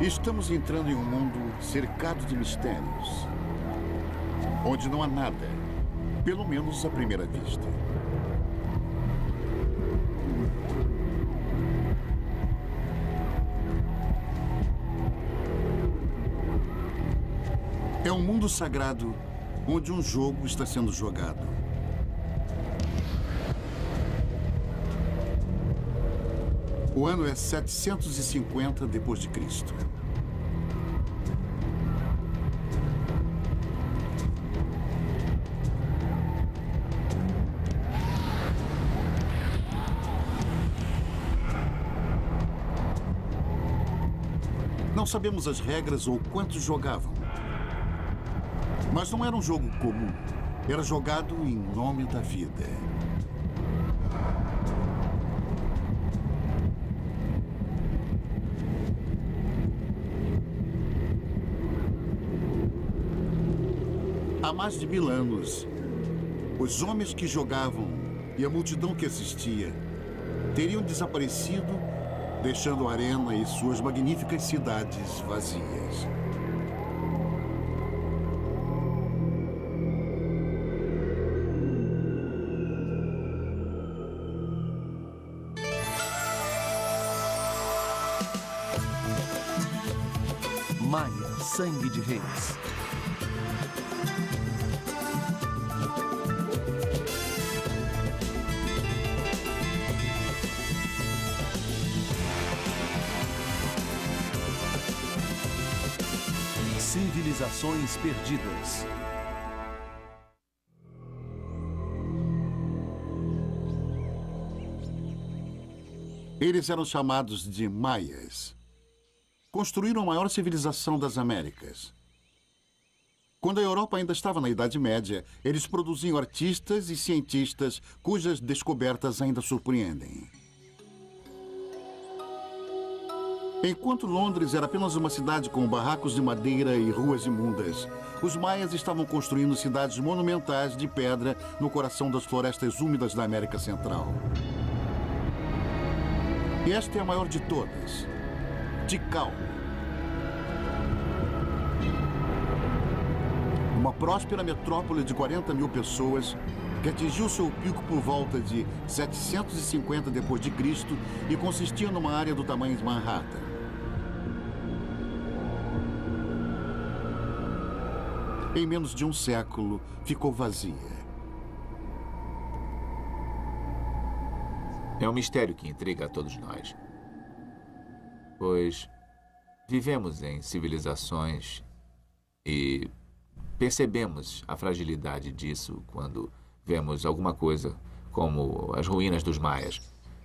Estamos entrando em um mundo cercado de mistérios, onde não há nada, pelo menos à primeira vista. É um mundo sagrado onde um jogo está sendo jogado. O ano é 750 depois de Cristo. Não sabemos as regras ou quantos jogavam. Mas não era um jogo comum. Era jogado em nome da vida. Há mais de 1000 anos, os homens que jogavam e a multidão que assistia teriam desaparecido, deixando a arena e suas magníficas cidades vazias. Maia, Sangue de Reis. Civilizações perdidas. Eles eram chamados de Maias. Construíram a maior civilização das Américas. Quando a Europa ainda estava na Idade Média, eles produziam artistas e cientistas cujas descobertas ainda surpreendem. Enquanto Londres era apenas uma cidade com barracos de madeira e ruas imundas, os maias estavam construindo cidades monumentais de pedra no coração das florestas úmidas da América Central. E esta é a maior de todas, Tikal. Uma próspera metrópole de 40 mil pessoas que atingiu seu pico por volta de 750 depois de Cristo e consistia numa área do tamanho de Manhattan. Em menos de um século, ficou vazia. É um mistério que intriga a todos nós. Pois vivemos em civilizações e percebemos a fragilidade disso quando vemos alguma coisa como as ruínas dos maias.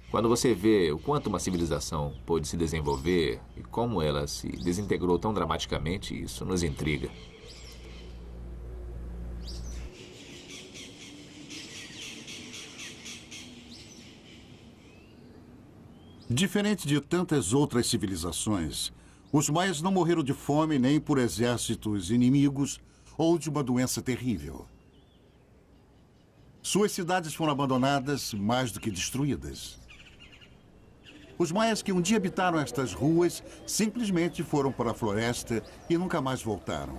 Quando você vê o quanto uma civilização pôde se desenvolver e como ela se desintegrou tão dramaticamente, isso nos intriga. Diferente de tantas outras civilizações, os maias não morreram de fome nem por exércitos inimigos ou de uma doença terrível. Suas cidades foram abandonadas mais do que destruídas. Os maias que um dia habitaram estas ruas simplesmente foram para a floresta e nunca mais voltaram.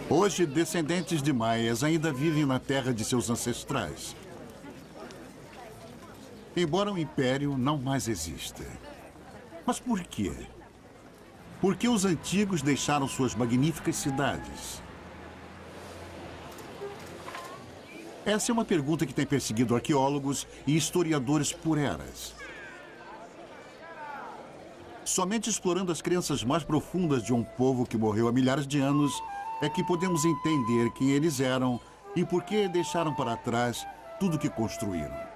Hoje, descendentes de maias ainda vivem na terra de seus ancestrais. Embora o império não mais exista. Mas por quê? Por que os antigos deixaram suas magníficas cidades? Essa é uma pergunta que tem perseguido arqueólogos e historiadores por eras. Somente explorando as crenças mais profundas de um povo que morreu há milhares de anos é que podemos entender quem eles eram e por que deixaram para trás tudo que construíram.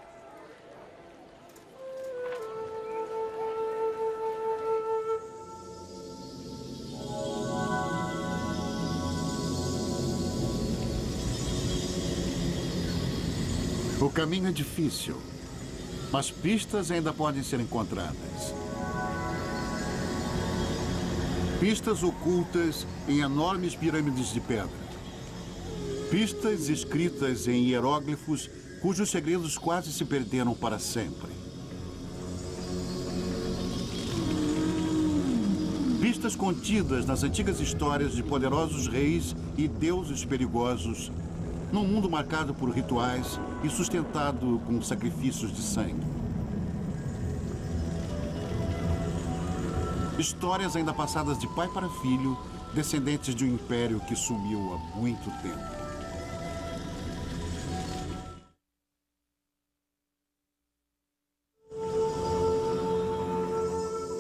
O caminho é difícil, mas pistas ainda podem ser encontradas. Pistas ocultas em enormes pirâmides de pedra. Pistas escritas em hieróglifos cujos segredos quase se perderam para sempre. Pistas contidas nas antigas histórias de poderosos reis e deuses perigosos, num mundo marcado por rituais e sustentado com sacrifícios de sangue. Histórias ainda passadas de pai para filho, descendentes de um império que sumiu há muito tempo.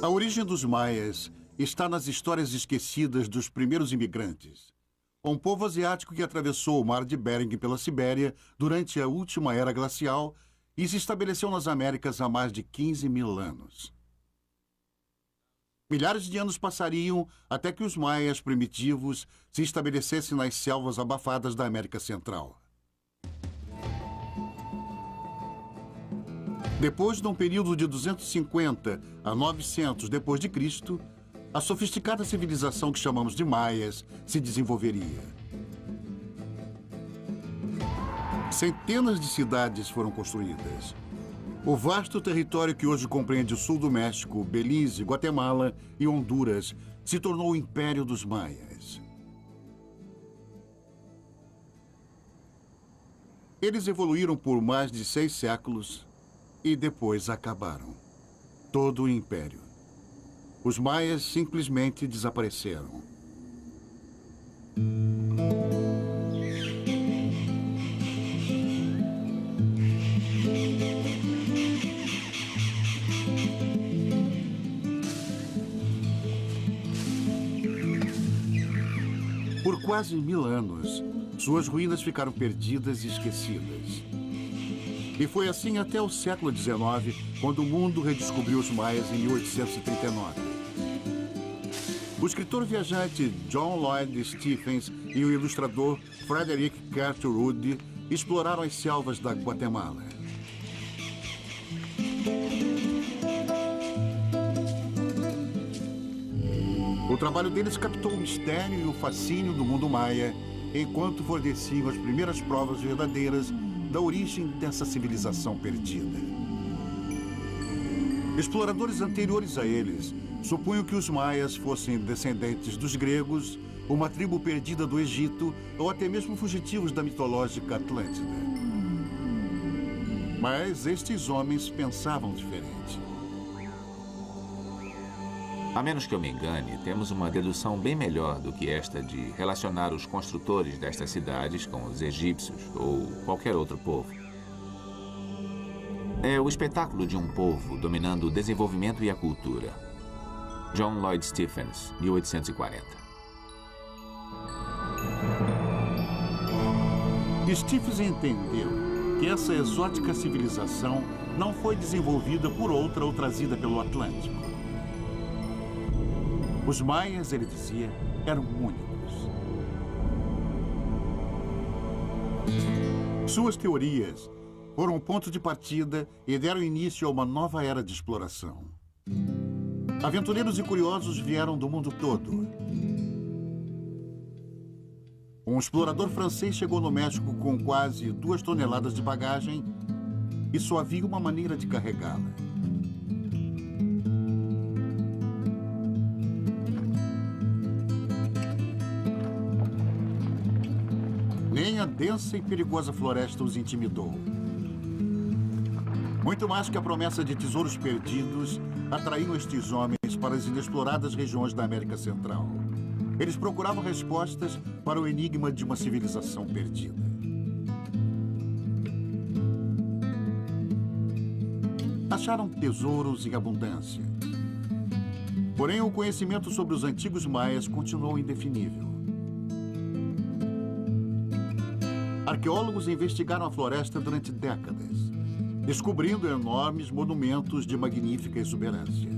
A origem dos maias está nas histórias esquecidas dos primeiros imigrantes. Um povo asiático que atravessou o mar de Bering pela Sibéria durante a última era glacial e se estabeleceu nas Américas há mais de 15 mil anos. Milhares de anos passariam até que os maias primitivos se estabelecessem nas selvas abafadas da América Central. Depois de um período de 250 a 900 depois de Cristo, a sofisticada civilização que chamamos de maias se desenvolveria. Centenas de cidades foram construídas. O vasto território que hoje compreende o sul do México, Belize, Guatemala e Honduras se tornou o Império dos Maias. Eles evoluíram por mais de 6 séculos e depois acabaram. Todo o Império. Os maias simplesmente desapareceram. Por quase 1000 anos, suas ruínas ficaram perdidas e esquecidas. E foi assim até o século XIX, quando o mundo redescobriu os maias em 1839. O escritor viajante John Lloyd Stephens e o ilustrador Frederick Cartwright exploraram as selvas da Guatemala. O trabalho deles captou o mistério e o fascínio do mundo maia, enquanto forneciam as primeiras provas verdadeiras da origem dessa civilização perdida. Exploradores anteriores a eles supunham que os maias fossem descendentes dos gregos, uma tribo perdida do Egito ou até mesmo fugitivos da mitológica Atlântida. Mas estes homens pensavam diferente. A menos que eu me engane, temos uma dedução bem melhor do que esta de relacionar os construtores destas cidades com os egípcios ou qualquer outro povo. É o espetáculo de um povo dominando o desenvolvimento e a cultura. John Lloyd Stephens, 1840. Stephens entendeu que essa exótica civilização não foi desenvolvida por outra ou trazida pelo Atlântico. Os maias, ele dizia, eram únicos. Suas teorias foram um ponto de partida e deram início a uma nova era de exploração. Aventureiros e curiosos vieram do mundo todo. Um explorador francês chegou no México com quase 2 toneladas de bagagem e só havia uma maneira de carregá-la. Nem a densa e perigosa floresta os intimidou. Muito mais que a promessa de tesouros perdidos, atraíam estes homens para as inexploradas regiões da América Central. Eles procuravam respostas para o enigma de uma civilização perdida. Acharam tesouros em abundância. Porém, o conhecimento sobre os antigos maias continuou indefinível. Arqueólogos investigaram a floresta durante décadas, descobrindo enormes monumentos de magnífica exuberância.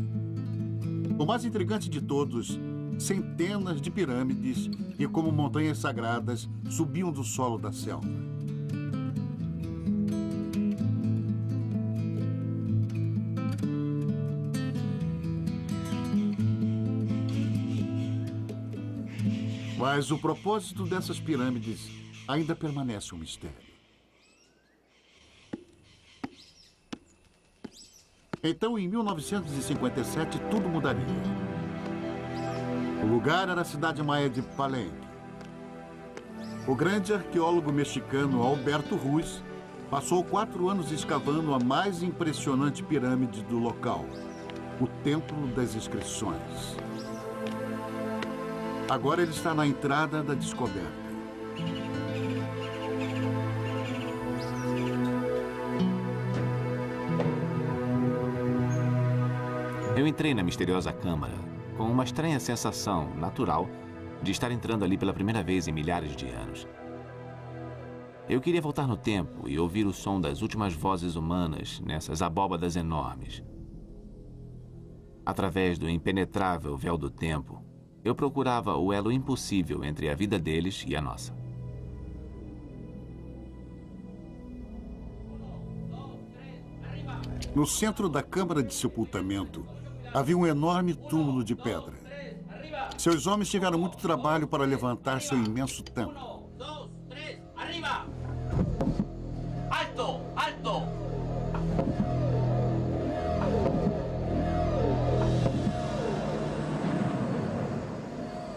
O mais intrigante de todos, centenas de pirâmides e, como montanhas sagradas, subiam do solo da selva. Mas o propósito dessas pirâmides ainda permanece um mistério. Então, em 1957, tudo mudaria. O lugar era a cidade maia de Palenque. O grande arqueólogo mexicano Alberto Ruiz passou 4 anos escavando a mais impressionante pirâmide do local, o Templo das Inscrições. Agora ele está na entrada da descoberta. Eu entrei na misteriosa câmara com uma estranha sensação natural de estar entrando ali pela primeira vez em milhares de anos. Eu queria voltar no tempo e ouvir o som das últimas vozes humanas nessas abóbadas enormes. Através do impenetrável véu do tempo, eu procurava o elo impossível entre a vida deles e a nossa. No centro da câmara de sepultamento, havia um enorme túmulo de pedra. Seus homens tiveram muito trabalho para levantar seu imenso templo. 1, 2, 3, arriba! Alto, alto!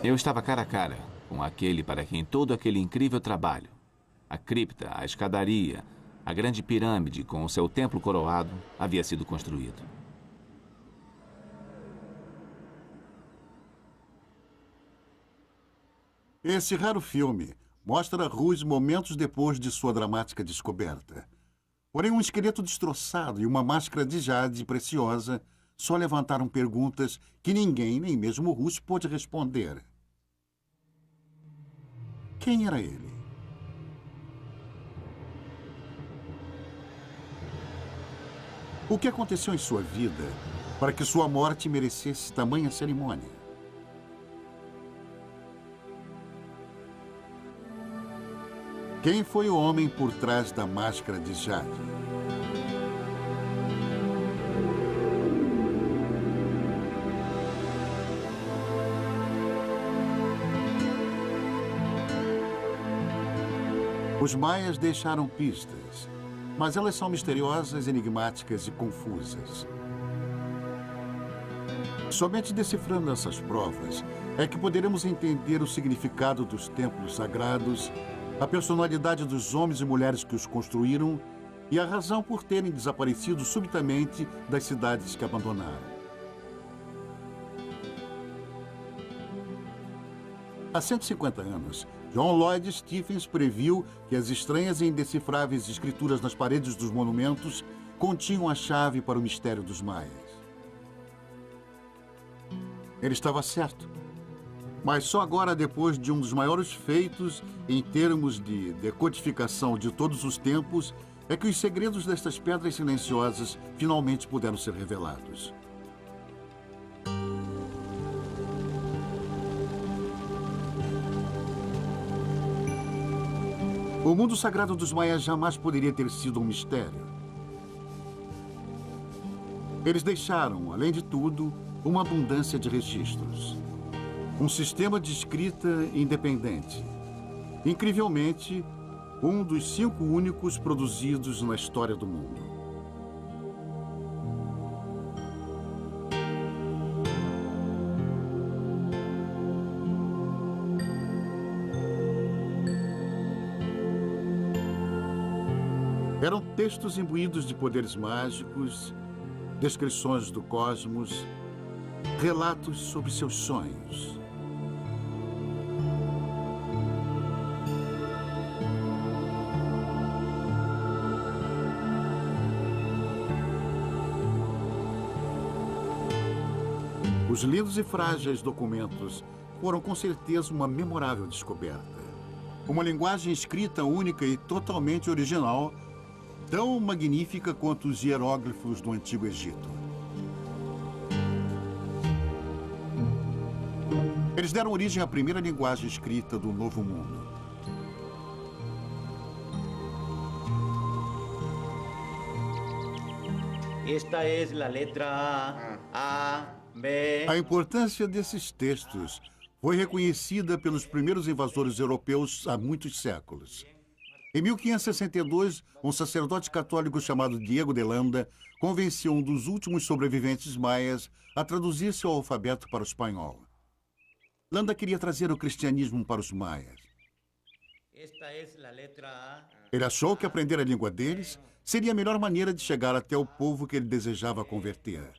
Eu estava cara a cara com aquele para quem todo aquele incrível trabalho, a cripta, a escadaria, a grande pirâmide com o seu templo coroado, havia sido construído. Esse raro filme mostra Ruiz momentos depois de sua dramática descoberta. Porém, um esqueleto destroçado e uma máscara de jade preciosa só levantaram perguntas que ninguém, nem mesmo Ruiz, pôde responder. Quem era ele? O que aconteceu em sua vida para que sua morte merecesse tamanha cerimônia? Quem foi o homem por trás da máscara de jade? Os maias deixaram pistas, mas elas são misteriosas, enigmáticas e confusas. Somente decifrando essas provas é que poderemos entender o significado dos templos sagrados, a personalidade dos homens e mulheres que os construíram e a razão por terem desaparecido subitamente das cidades que abandonaram. Há 150 anos, John Lloyd Stephens previu que as estranhas e indecifráveis escrituras nas paredes dos monumentos continham a chave para o mistério dos maias. Ele estava certo. Mas só agora, depois de um dos maiores feitos em termos de decodificação de todos os tempos, é que os segredos destas pedras silenciosas finalmente puderam ser revelados. O mundo sagrado dos maias jamais poderia ter sido um mistério. Eles deixaram, além de tudo, uma abundância de registros. Um sistema de escrita independente. Incrivelmente, um dos 5 únicos produzidos na história do mundo. Eram textos imbuídos de poderes mágicos, descrições do cosmos, relatos sobre seus sonhos. Os lindos e frágeis documentos foram com certeza uma memorável descoberta. Uma linguagem escrita única e totalmente original, tão magnífica quanto os hieróglifos do Antigo Egito. Eles deram origem à primeira linguagem escrita do Novo Mundo. Esta es la letra A, B. A importância desses textos foi reconhecida pelos primeiros invasores europeus há muitos séculos. Em 1562, um sacerdote católico chamado Diego de Landa convenceu um dos últimos sobreviventes maias a traduzir seu alfabeto para o espanhol. Landa queria trazer o cristianismo para os maias. Ele achou que aprender a língua deles seria a melhor maneira de chegar até o povo que ele desejava converter.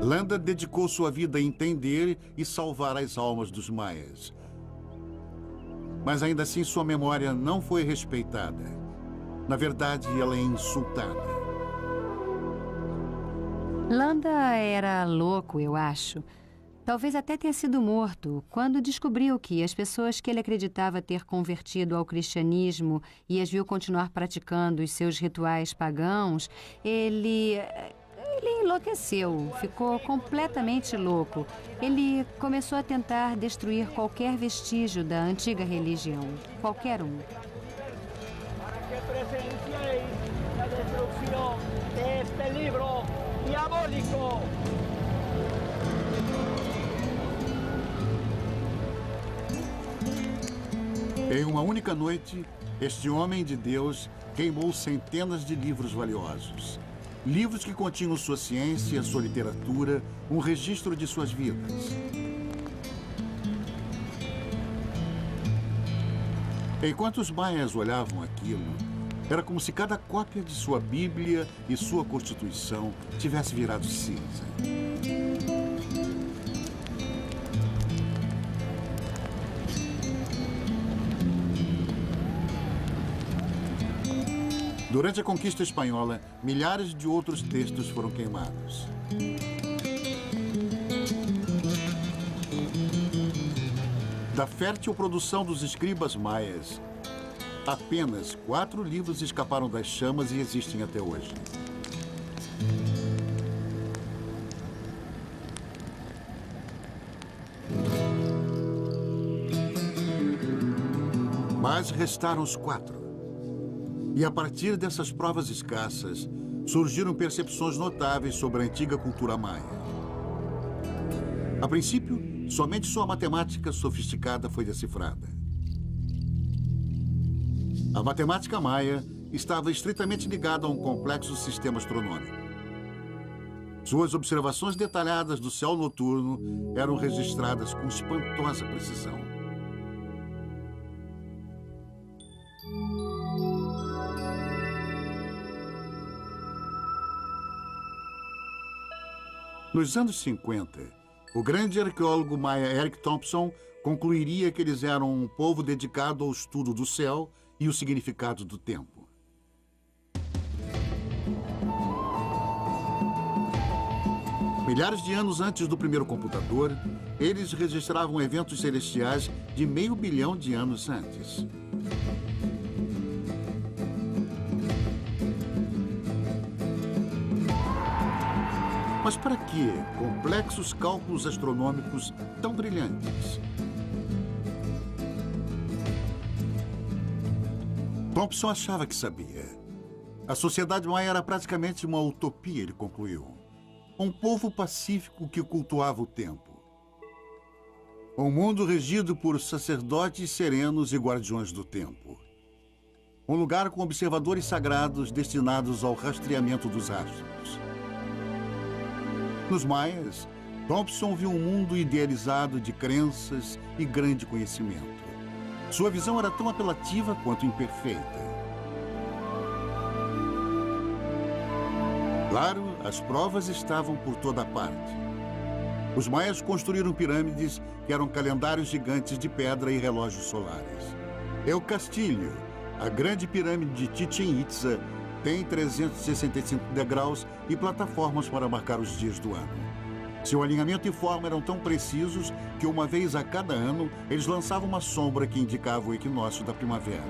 Landa dedicou sua vida a entender e salvar as almas dos maias. Mas ainda assim sua memória não foi respeitada. Na verdade, ela é insultada. Landa era louco, eu acho. Talvez até tenha sido morto quando descobriu que as pessoas que ele acreditava ter convertido ao cristianismo e as viu continuar praticando os seus rituais pagãos, ele enlouqueceu, ficou completamente louco. Ele começou a tentar destruir qualquer vestígio da antiga religião, qualquer um. Para que presencieis la destrucción de este libro diabólico. Em uma única noite, este homem de Deus queimou centenas de livros valiosos. Livros que continham sua ciência, sua literatura, um registro de suas vidas. Enquanto os maias olhavam aquilo, era como se cada cópia de sua Bíblia e sua Constituição tivesse virado cinza. Durante a conquista espanhola, milhares de outros textos foram queimados. Da fértil produção dos escribas maias, apenas 4 livros escaparam das chamas e existem até hoje. Mas restaram os 4. E a partir dessas provas escassas, surgiram percepções notáveis sobre a antiga cultura maia. A princípio, somente sua matemática sofisticada foi decifrada. A matemática maia estava estritamente ligada a um complexo sistema astronômico. Suas observações detalhadas do céu noturno eram registradas com espantosa precisão. Nos anos 50, o grande arqueólogo maia Eric Thompson concluiria que eles eram um povo dedicado ao estudo do céu e o significado do tempo. Milhares de anos antes do primeiro computador, eles registravam eventos celestiais de 500 milhão de anos antes. Mas para que complexos cálculos astronômicos tão brilhantes? Thompson achava que sabia. A sociedade maia era praticamente uma utopia, ele concluiu. Um povo pacífico que cultuava o tempo. Um mundo regido por sacerdotes serenos e guardiões do tempo. Um lugar com observadores sagrados destinados ao rastreamento dos astros. Nos maias, Thompson viu um mundo idealizado de crenças e grande conhecimento. Sua visão era tão apelativa quanto imperfeita. Claro, as provas estavam por toda parte. Os maias construíram pirâmides que eram calendários gigantes de pedra e relógios solares. El Castilho, a grande pirâmide de Chichén Itzá, tem 365 degraus e plataformas para marcar os dias do ano. Seu alinhamento e forma eram tão precisos que uma vez a cada ano eles lançavam uma sombra que indicava o equinócio da primavera.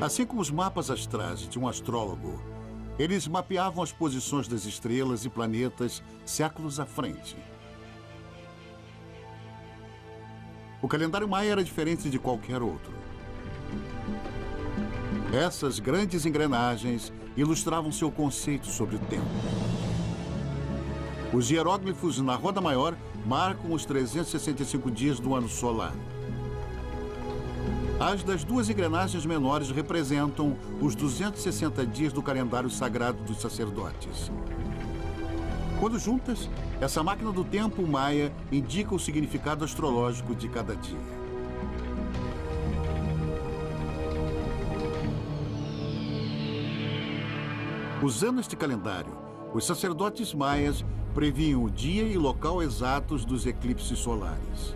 Assim como os mapas astrais de um astrólogo, eles mapeavam as posições das estrelas e planetas séculos à frente. O calendário maia era diferente de qualquer outro. Essas grandes engrenagens ilustravam seu conceito sobre o tempo. Os hieróglifos na roda maior marcam os 365 dias do ano solar. As das duas engrenagens menores representam os 260 dias do calendário sagrado dos sacerdotes. Quando juntas, essa máquina do tempo maia indica o significado astrológico de cada dia. Usando este calendário, os sacerdotes maias previam o dia e local exatos dos eclipses solares.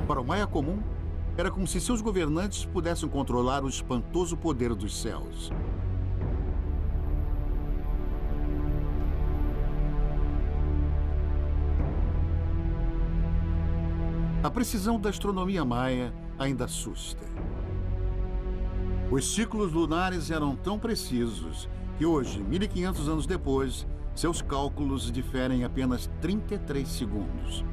Para o maia comum, era como se seus governantes pudessem controlar o espantoso poder dos céus. A precisão da astronomia maia ainda assusta. Os ciclos lunares eram tão precisos que hoje, 1.500 anos depois, seus cálculos diferem apenas 33 segundos.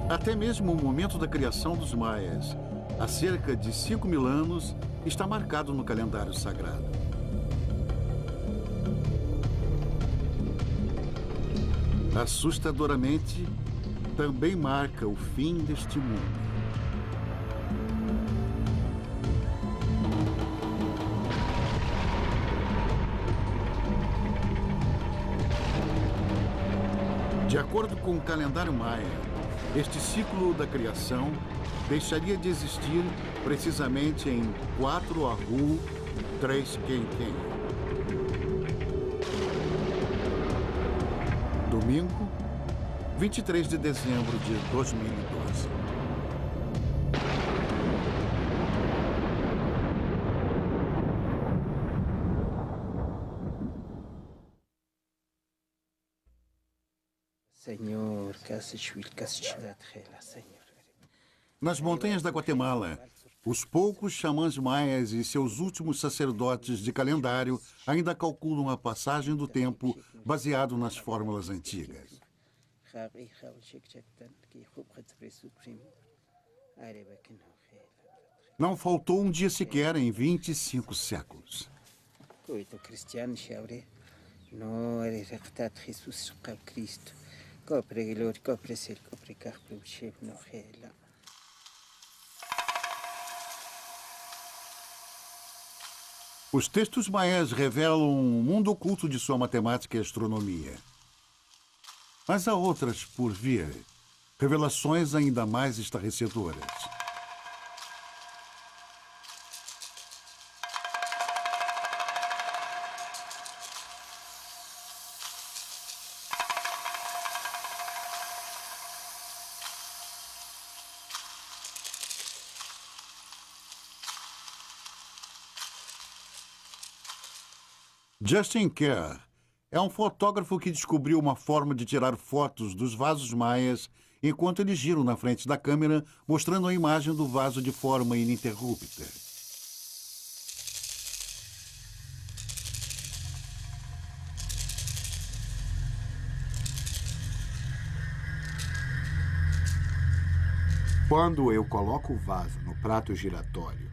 Até mesmo o momento da criação dos maias, há cerca de 5.000 anos, está marcado no calendário sagrado. Assustadoramente, também marca o fim deste mundo. De acordo com o calendário maia, este ciclo da criação deixaria de existir precisamente em 4 Ahu 3 Quenquem. Domingo, 23 de dezembro de 2012. Senhor, Senhor. Nas montanhas da Guatemala, os poucos xamãs maias e seus últimos sacerdotes de calendário ainda calculam a passagem do tempo baseado nas fórmulas antigas. Não faltou um dia sequer em 25 séculos. Os textos maias revelam um mundo oculto de sua matemática e astronomia. Mas há outras por vir, revelações ainda mais estarrecedoras. Justin Kerr é um fotógrafo que descobriu uma forma de tirar fotos dos vasos maias enquanto eles giram na frente da câmera, mostrando a imagem do vaso de forma ininterrupta. Quando eu coloco o vaso no prato giratório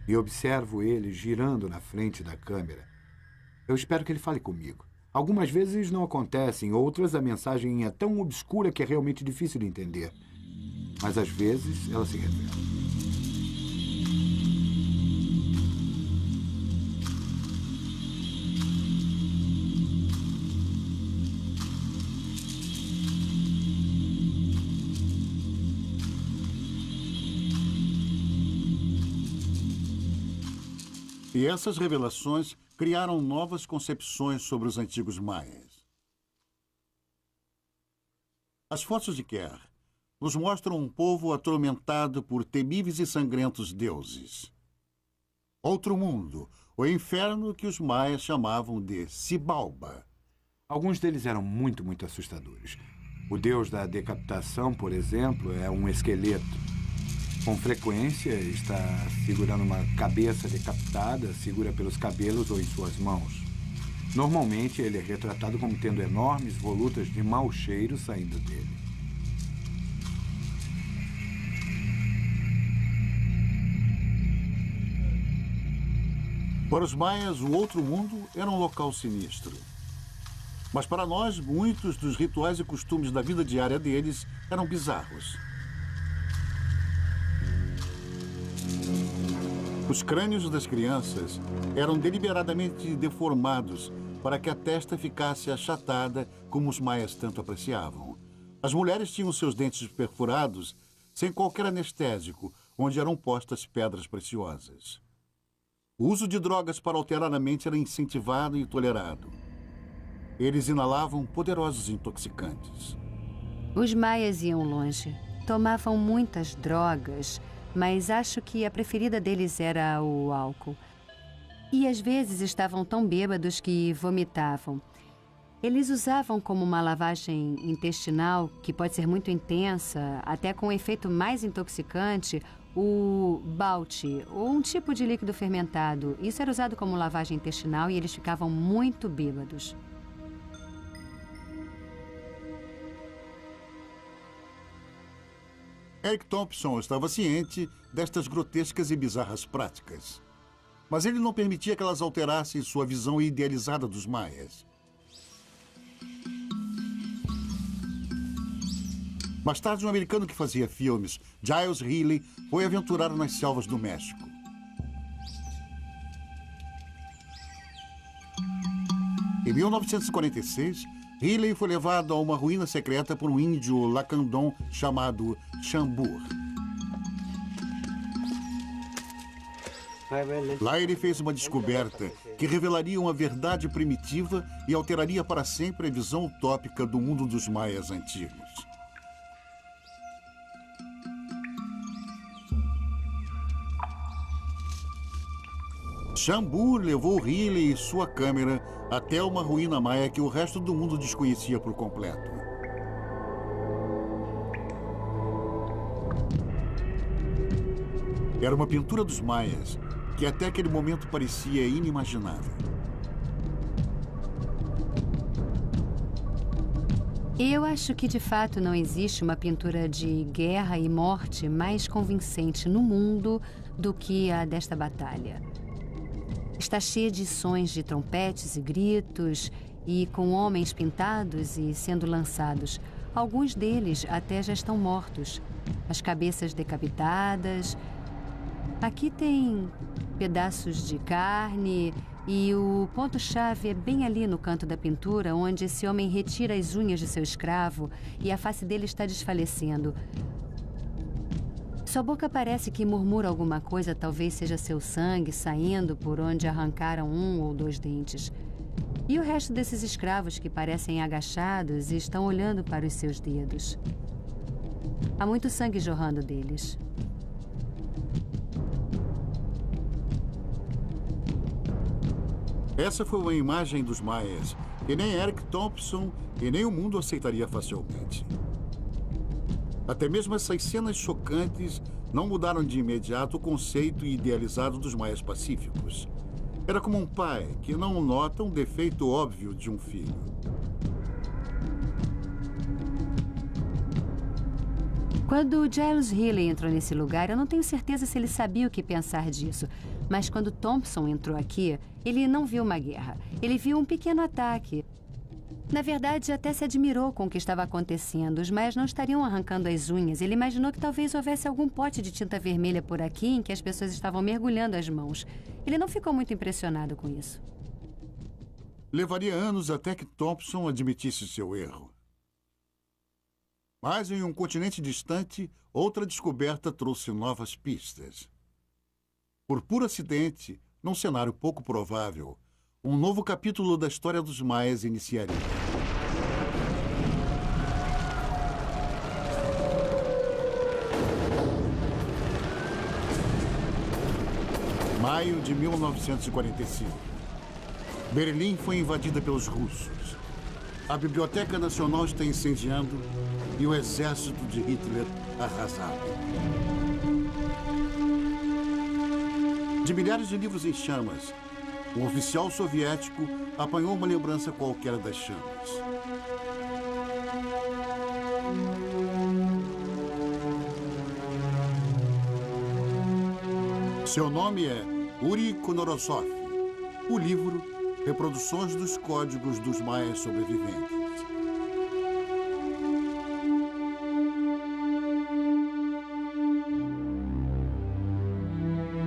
e observo ele girando na frente da câmera, eu espero que ele fale comigo. Algumas vezes não acontecem, outras a mensagem é tão obscura que é realmente difícil de entender. Mas às vezes ela se revela. E essas revelações criaram novas concepções sobre os antigos maias. As fotos de Kerr nos mostram um povo atormentado por temíveis e sangrentos deuses. Outro mundo, o inferno que os maias chamavam de Xibalba. Alguns deles eram muito assustadores. O deus da decapitação, por exemplo, é um esqueleto. Com frequência, está segurando uma cabeça decapitada, segura pelos cabelos ou em suas mãos. Normalmente, ele é retratado como tendo enormes volutas de mau cheiro saindo dele. Para os maias, o outro mundo era um local sinistro. Mas para nós, muitos dos rituais e costumes da vida diária deles eram bizarros. Os crânios das crianças eram deliberadamente deformados para que a testa ficasse achatada, como os maias tanto apreciavam. As mulheres tinham seus dentes perfurados sem qualquer anestésico, onde eram postas pedras preciosas. O uso de drogas para alterar a mente era incentivado e tolerado. Eles inalavam poderosos intoxicantes. Os maias iam longe. Tomavam muitas drogas, mas acho que a preferida deles era o álcool. E às vezes estavam tão bêbados que vomitavam. Eles usavam como uma lavagem intestinal, que pode ser muito intensa, até com um efeito mais intoxicante, o balti, ou um tipo de líquido fermentado. Isso era usado como lavagem intestinal e eles ficavam muito bêbados. Eric Thompson estava ciente destas grotescas e bizarras práticas. Mas ele não permitia que elas alterassem sua visão idealizada dos maias. Mais tarde, um americano que fazia filmes, Giles Healy, foi aventurar nas selvas do México. Em 1946, Healy foi levado a uma ruína secreta por um índio lacandon chamado Chambur. Lá ele fez uma descoberta que revelaria uma verdade primitiva e alteraria para sempre a visão utópica do mundo dos maias antigos. Chambur levou Healy e sua câmera até uma ruína maia que o resto do mundo desconhecia por completo. Era uma pintura dos maias que até aquele momento parecia inimaginável. Eu acho que de fato não existe uma pintura de guerra e morte mais convincente no mundo do que a desta batalha. Está cheia de sons de trompetes e gritos, e com homens pintados e sendo lançados. Alguns deles até já estão mortos, as cabeças decapitadas. Aqui tem pedaços de carne e o ponto-chave é bem ali no canto da pintura, onde esse homem retira as unhas de seu escravo e a face dele está desfalecendo. Sua boca parece que murmura alguma coisa, talvez seja seu sangue saindo por onde arrancaram um ou dois dentes. E o resto desses escravos que parecem agachados e estão olhando para os seus dedos. Há muito sangue jorrando deles. Essa foi uma imagem dos maias que nem Eric Thompson e nem o mundo aceitaria facilmente. Até mesmo essas cenas chocantes não mudaram de imediato o conceito idealizado dos maias pacíficos. Era como um pai que não nota um defeito óbvio de um filho. Quando Giles Healy entrou nesse lugar, eu não tenho certeza se ele sabia o que pensar disso. Mas quando Thompson entrou aqui, ele não viu uma guerra. Ele viu um pequeno ataque. Na verdade, até se admirou com o que estava acontecendo. Os maias não estariam arrancando as unhas. Ele imaginou que talvez houvesse algum pote de tinta vermelha por aqui em que as pessoas estavam mergulhando as mãos. Ele não ficou muito impressionado com isso. Levaria anos até que Thompson admitisse seu erro. Mas em um continente distante, outra descoberta trouxe novas pistas. Por puro acidente, num cenário pouco provável, um novo capítulo da história dos maias iniciaria. Maio de 1945. Berlim foi invadida pelos russos. A Biblioteca Nacional está incendiando e o exército de Hitler arrasado. De milhares de livros em chamas, um oficial soviético apanhou uma lembrança qualquer das chamas. Seu nome é Uri Konorosov. O livro, Reproduções dos Códigos dos Maias Sobreviventes.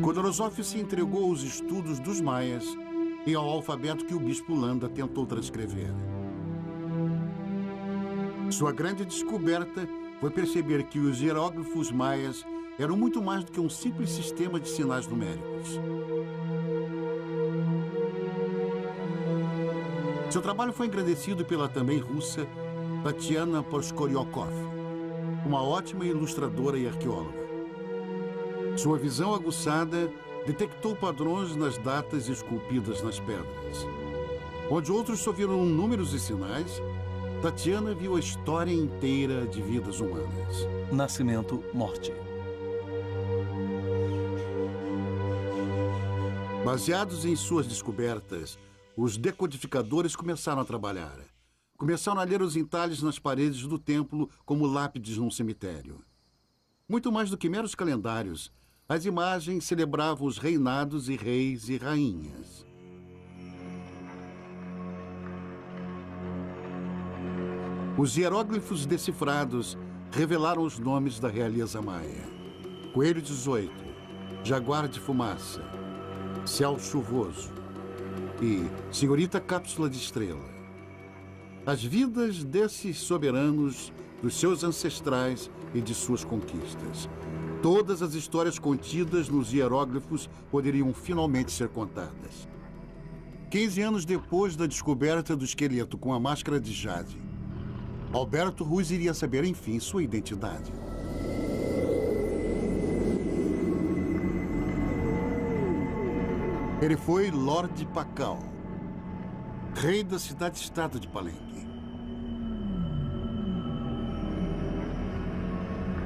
Konorosov se entregou aos estudos dos maias e ao alfabeto que o bispo Landa tentou transcrever. Sua grande descoberta foi perceber que os hieróglifos maias eram muito mais do que um simples sistema de sinais numéricos. Seu trabalho foi engrandecido pela também russa Tatiana Poskoryokov, uma ótima ilustradora e arqueóloga. Sua visão aguçada detectou padrões nas datas esculpidas nas pedras. Onde outros só viram números e sinais, Tatiana viu a história inteira de vidas humanas. Nascimento, morte. Baseados em suas descobertas, os decodificadores começaram a trabalhar. Começaram a ler os entalhes nas paredes do templo como lápides num cemitério. Muito mais do que meros calendários, as imagens celebravam os reinados e reis e rainhas. Os hieróglifos decifrados revelaram os nomes da realeza maia. Coelho 18, Jaguar de Fumaça, Céu Chuvoso e Senhorita Cápsula de Estrela. As vidas desses soberanos, dos seus ancestrais e de suas conquistas. Todas as histórias contidas nos hieróglifos poderiam finalmente ser contadas. 15 anos depois da descoberta do esqueleto com a máscara de jade, Alberto Ruiz iria saber, enfim, sua identidade. Ele foi Lorde Pakal, rei da cidade-estado de Palenque.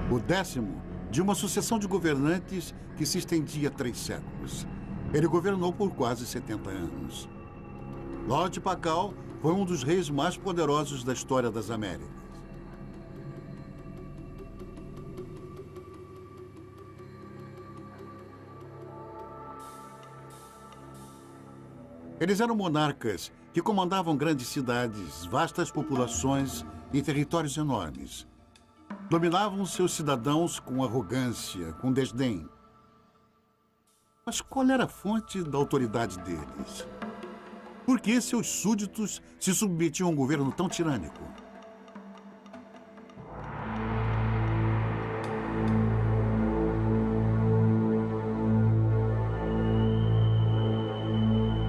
O 10º de uma sucessão de governantes que se estendia 3 séculos. Ele governou por quase 70 anos. Lorde Pakal foi um dos reis mais poderosos da história das Américas. Eles eram monarcas que comandavam grandes cidades, vastas populações e territórios enormes. Dominavam seus cidadãos com arrogância, com desdém. Mas qual era a fonte da autoridade deles? Por que seus súditos se submetiam a um governo tão tirânico?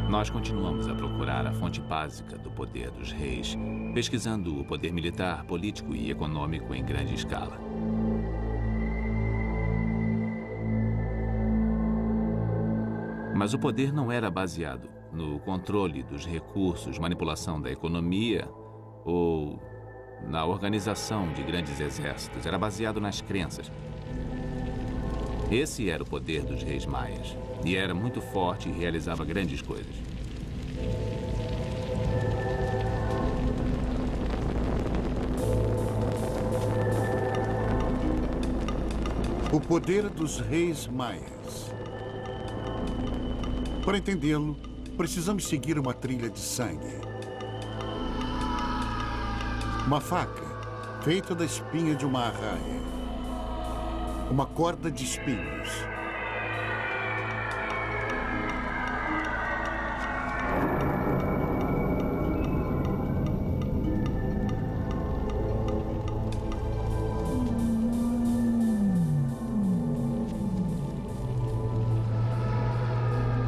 Nós continuamos a procurar a fonte básica do poder dos reis, pesquisando o poder militar, político e econômico em grande escala. Mas o poder não era baseado no controle dos recursos, manipulação da economia ou na organização de grandes exércitos. Era baseado nas crenças. Esse era o poder dos reis maias. E era muito forte e realizava grandes coisas. O poder dos reis maias. Para entendê-lo, precisamos seguir uma trilha de sangue. Uma faca feita da espinha de uma arraia. Uma corda de espinhos.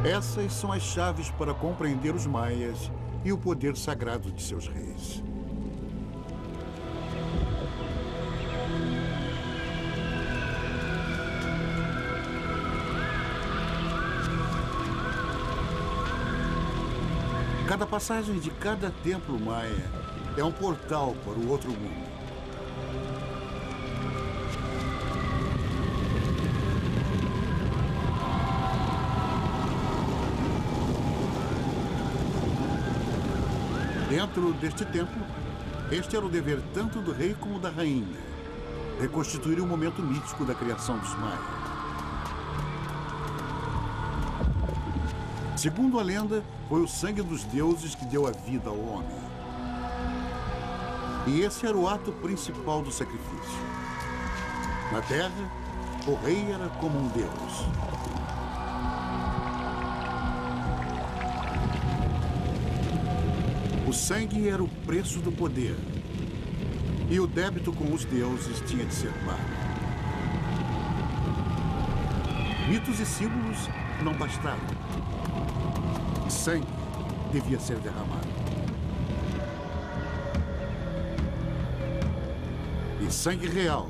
Essas são as chaves para compreender os maias e o poder sagrado de seus reis. Cada passagem de cada templo maia é um portal para o outro mundo. Dentro deste templo, este era o dever tanto do rei como da rainha, reconstituir o momento mítico da criação dos maias. Segundo a lenda, foi o sangue dos deuses que deu a vida ao homem. E esse era o ato principal do sacrifício. Na terra, o rei era como um deus. O sangue era o preço do poder. E o débito com os deuses tinha de ser pago. Mitos e símbolos não bastavam. Sangue devia ser derramado. E sangue real,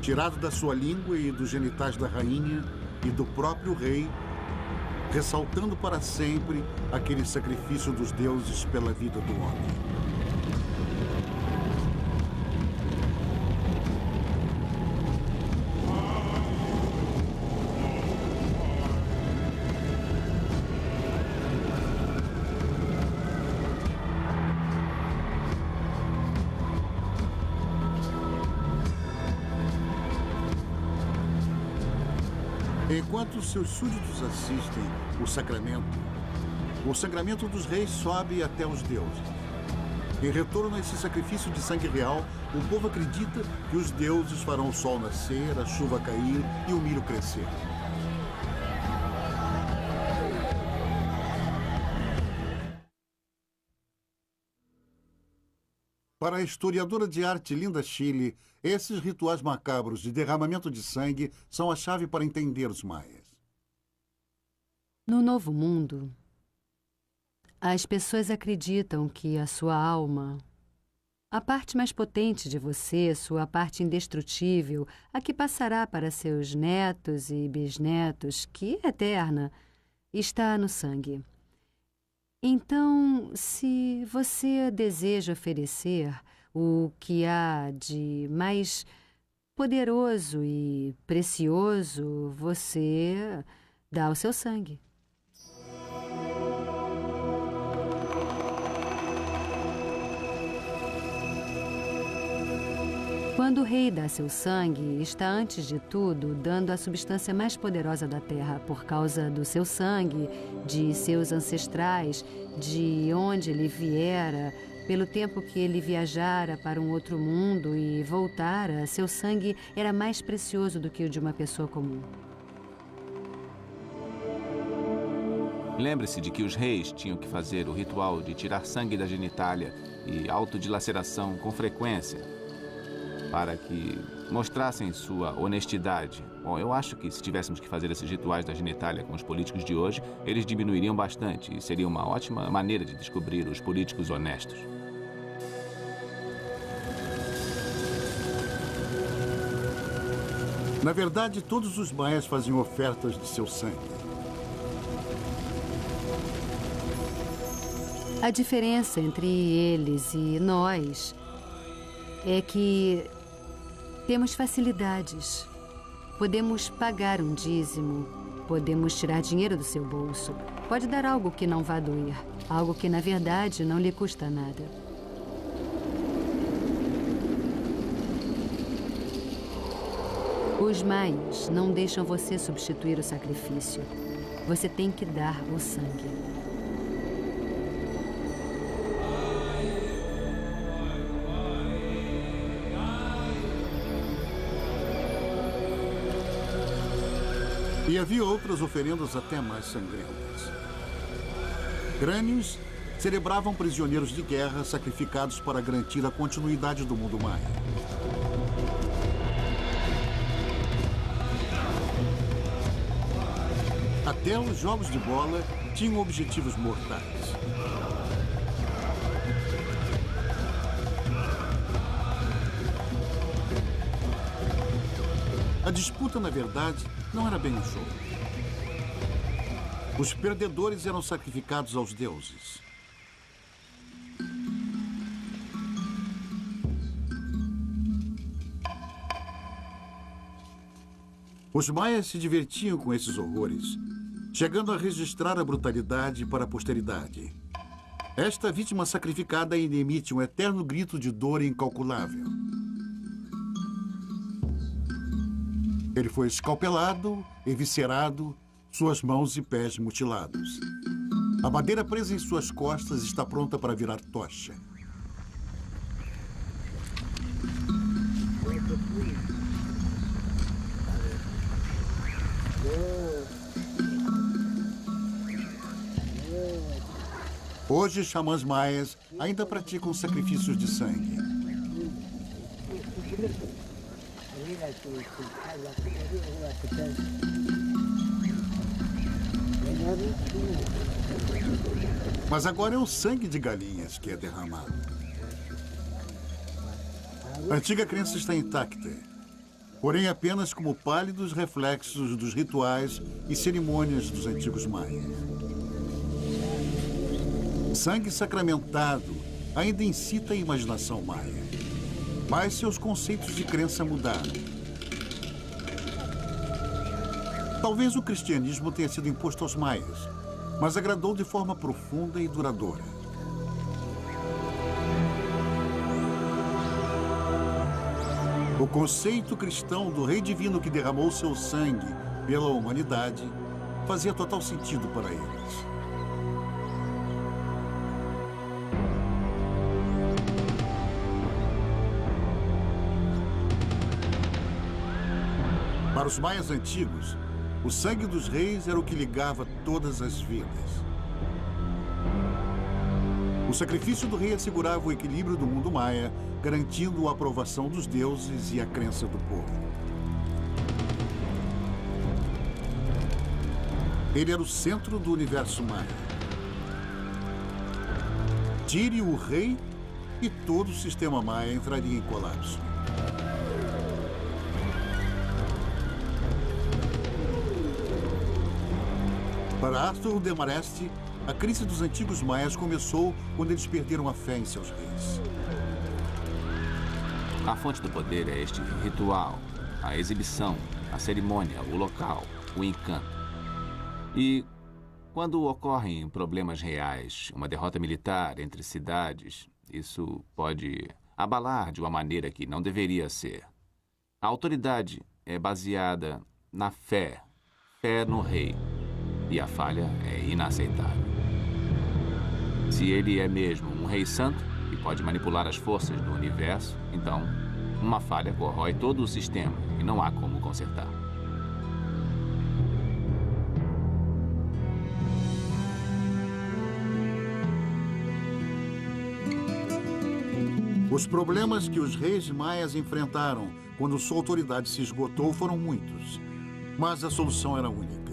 tirado da sua língua e dos genitais da rainha e do próprio rei, ressaltando para sempre aquele sacrifício dos deuses pela vida do homem. Enquanto seus súditos assistem o sangramento dos reis sobe até os deuses. Em retorno a esse sacrifício de sangue real, o povo acredita que os deuses farão o sol nascer, a chuva cair e o milho crescer. Para a historiadora de arte Linda Chile, esses rituais macabros de derramamento de sangue são a chave para entender os maias. No Novo Mundo, as pessoas acreditam que a sua alma, a parte mais potente de você, sua parte indestrutível, a que passará para seus netos e bisnetos, que é eterna, está no sangue. Então, se você deseja oferecer o que há de mais poderoso e precioso, você dá o seu sangue. Quando o rei dá seu sangue, está antes de tudo dando a substância mais poderosa da terra por causa do seu sangue, de seus ancestrais, de onde ele viera, pelo tempo que ele viajara para um outro mundo e voltara, seu sangue era mais precioso do que o de uma pessoa comum. Lembre-se de que os reis tinham que fazer o ritual de tirar sangue da genitália e autodilaceração com frequência, para que mostrassem sua honestidade. Bom, eu acho que se tivéssemos que fazer esses rituais da genitália com os políticos de hoje, eles diminuiriam bastante e seria uma ótima maneira de descobrir os políticos honestos. Na verdade, todos os maias faziam ofertas de seu sangue. A diferença entre eles e nós é que temos facilidades. Podemos pagar um dízimo, podemos tirar dinheiro do seu bolso. Pode dar algo que não vá doer, algo que, na verdade, não lhe custa nada. Os maias não deixam você substituir o sacrifício. Você tem que dar o sangue. E havia outras oferendas até mais sangrentas. Crânios celebravam prisioneiros de guerra sacrificados para garantir a continuidade do mundo maia. Até os jogos de bola tinham objetivos mortais. A disputa, na verdade, não era bem um jogo. Os perdedores eram sacrificados aos deuses. Os maias se divertiam com esses horrores, chegando a registrar a brutalidade para a posteridade. Esta vítima sacrificada ainda emite um eterno grito de dor incalculável. Ele foi escalpelado, eviscerado, suas mãos e pés mutilados. A madeira presa em suas costas está pronta para virar tocha. Hoje, xamãs maias ainda praticam sacrifícios de sangue. Mas agora é o sangue de galinhas que é derramado. A antiga crença está intacta, porém apenas como pálidos reflexos dos rituais e cerimônias dos antigos maias. Sangue sacramentado ainda incita a imaginação maia, mas seus conceitos de crença mudaram. Talvez o cristianismo tenha sido imposto aos maias, mas agradou de forma profunda e duradoura. O conceito cristão do rei divino que derramou seu sangue pela humanidade fazia total sentido para eles. Para os maias antigos, o sangue dos reis era o que ligava todas as vidas. O sacrifício do rei assegurava o equilíbrio do mundo maia, garantindo a aprovação dos deuses e a crença do povo. Ele era o centro do universo maia. Tire o rei e todo o sistema maia entraria em colapso. Para Arthur Demarest, a crise dos antigos maias começou quando eles perderam a fé em seus reis. A fonte do poder é este ritual, a exibição, a cerimônia, o local, o encanto. E quando ocorrem problemas reais, uma derrota militar entre cidades, isso pode abalar de uma maneira que não deveria ser. A autoridade é baseada na fé no rei. E a falha é inaceitável. Se ele é mesmo um rei santo e pode manipular as forças do universo, então uma falha corrói todo o sistema e não há como consertar. Os problemas que os reis maias enfrentaram quando sua autoridade se esgotou foram muitos, mas a solução era única.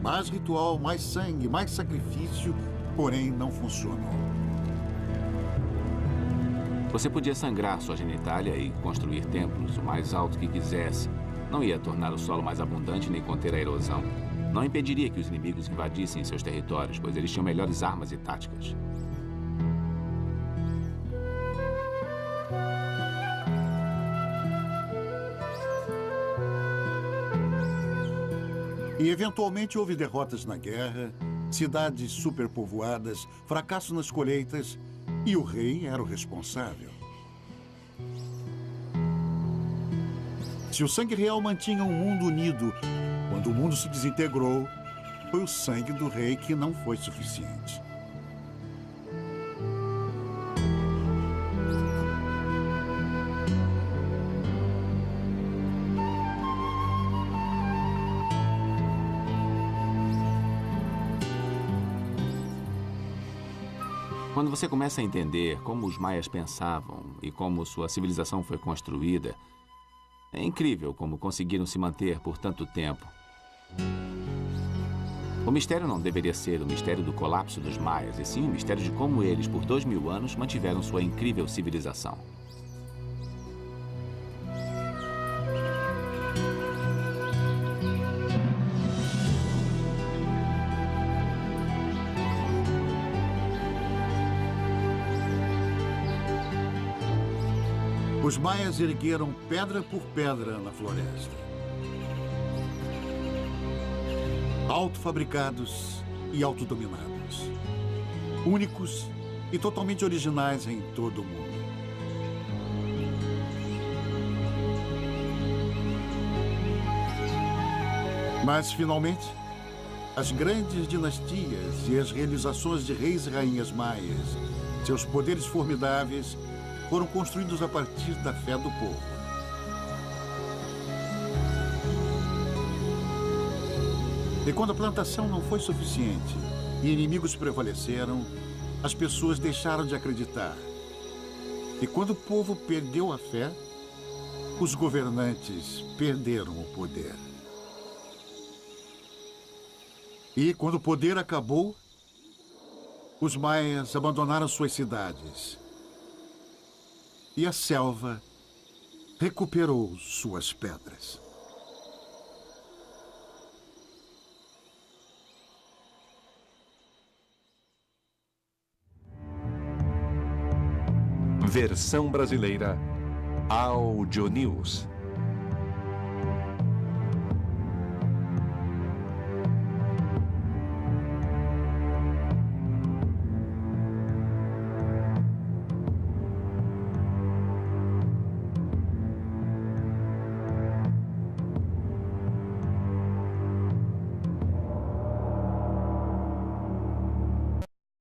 Mais ritual, mais sangue, mais sacrifício, porém não funcionou. Você podia sangrar sua genitália e construir templos o mais alto que quisesse. Não ia tornar o solo mais abundante nem conter a erosão. Não impediria que os inimigos invadissem seus territórios, pois eles tinham melhores armas e táticas. E eventualmente houve derrotas na guerra, cidades superpovoadas, fracasso nas colheitas, e o rei era o responsável. Se o sangue real mantinha um mundo unido, quando o mundo se desintegrou, foi o sangue do rei que não foi suficiente. Quando você começa a entender como os maias pensavam e como sua civilização foi construída, é incrível como conseguiram se manter por tanto tempo. O mistério não deveria ser o mistério do colapso dos maias, e sim o mistério de como eles, por 2000 anos, mantiveram sua incrível civilização. Os maias ergueram pedra por pedra na floresta. autofabricados e autodominados. Únicos e totalmente originais em todo o mundo. Mas, finalmente, as grandes dinastias e as realizações de reis e rainhas maias, seus poderes formidáveis, foram construídos a partir da fé do povo. E quando a plantação não foi suficiente e inimigos prevaleceram, as pessoas deixaram de acreditar. E quando o povo perdeu a fé, os governantes perderam o poder. E quando o poder acabou, os maias abandonaram suas cidades. E a selva recuperou suas pedras. Versão brasileira Audio News.